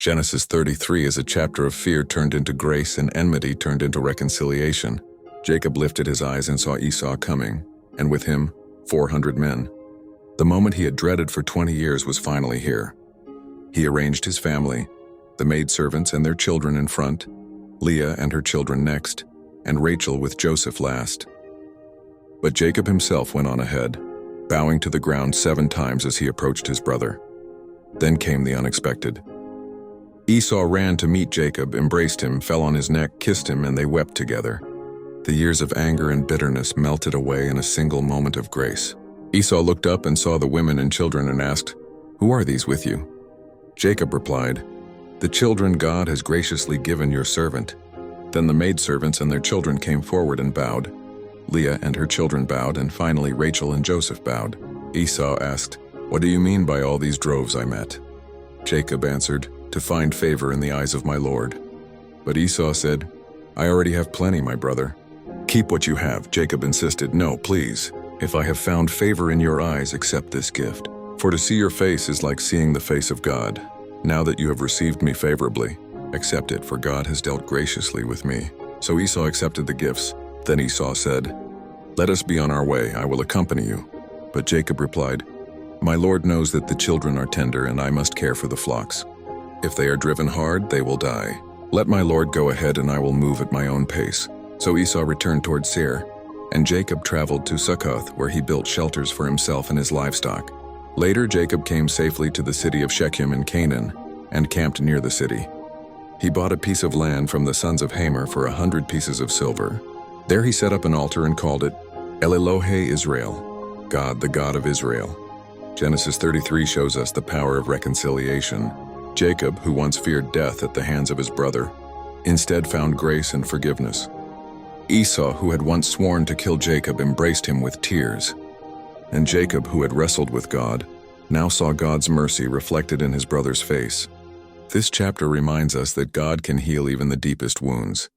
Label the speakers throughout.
Speaker 1: Genesis 33 is a chapter of fear turned into grace and enmity turned into reconciliation. Jacob lifted his eyes and saw Esau coming, and with him, 400 men. The moment he had dreaded for 20 years was finally here. He arranged his family, the maidservants and their children in front, Leah and her children next, and Rachel with Joseph last. But Jacob himself went on ahead, bowing to the ground 7 times as he approached his brother. Then came the unexpected. Esau ran to meet Jacob, embraced him, fell on his neck, kissed him, and they wept together. The years of anger and bitterness melted away in a single moment of grace. Esau looked up and saw the women and children and asked, "Who are these with you?" Jacob replied, "The children God has graciously given your servant." Then the maidservants and their children came forward and bowed. Leah and her children bowed, and finally Rachel and Joseph bowed. Esau asked, "What do you mean by all these droves I met?" Jacob answered, "To find favor in the eyes of my Lord." But Esau said, "I already have plenty, my brother." "Keep what you have," Jacob insisted. "No, please. If I have found favor in your eyes, accept this gift. For to see your face is like seeing the face of God. Now that you have received me favorably, accept it, for God has dealt graciously with me." So Esau accepted the gifts. Then Esau said, "Let us be on our way, I will accompany you." But Jacob replied, "My Lord knows that the children are tender and I must care for the flocks. If they are driven hard, they will die. Let my Lord go ahead and I will move at my own pace." So Esau returned toward Seir, and Jacob traveled to Succoth, where he built shelters for himself and his livestock. Later Jacob came safely to the city of Shechem in Canaan, and camped near the city. He bought a piece of land from the sons of Hamor for 100 pieces of silver. There he set up an altar and called it El-Elohe-Israel, God, the God of Israel. Genesis 33 shows us the power of reconciliation. Jacob, who once feared death at the hands of his brother, instead found grace and forgiveness. Esau, who had once sworn to kill Jacob, embraced him with tears. And Jacob, who had wrestled with God, now saw God's mercy reflected in his brother's face. This chapter reminds us that God can heal even the deepest wounds,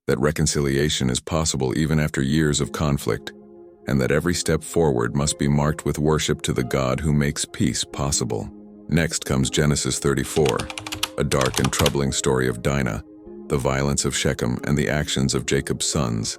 Speaker 1: that reconciliation is possible even after years of conflict, and that every step forward must be marked with worship to the God who makes peace possible. Next comes Genesis 34, a dark and troubling story of Dinah, the violence of Shechem, and the actions of Jacob's sons.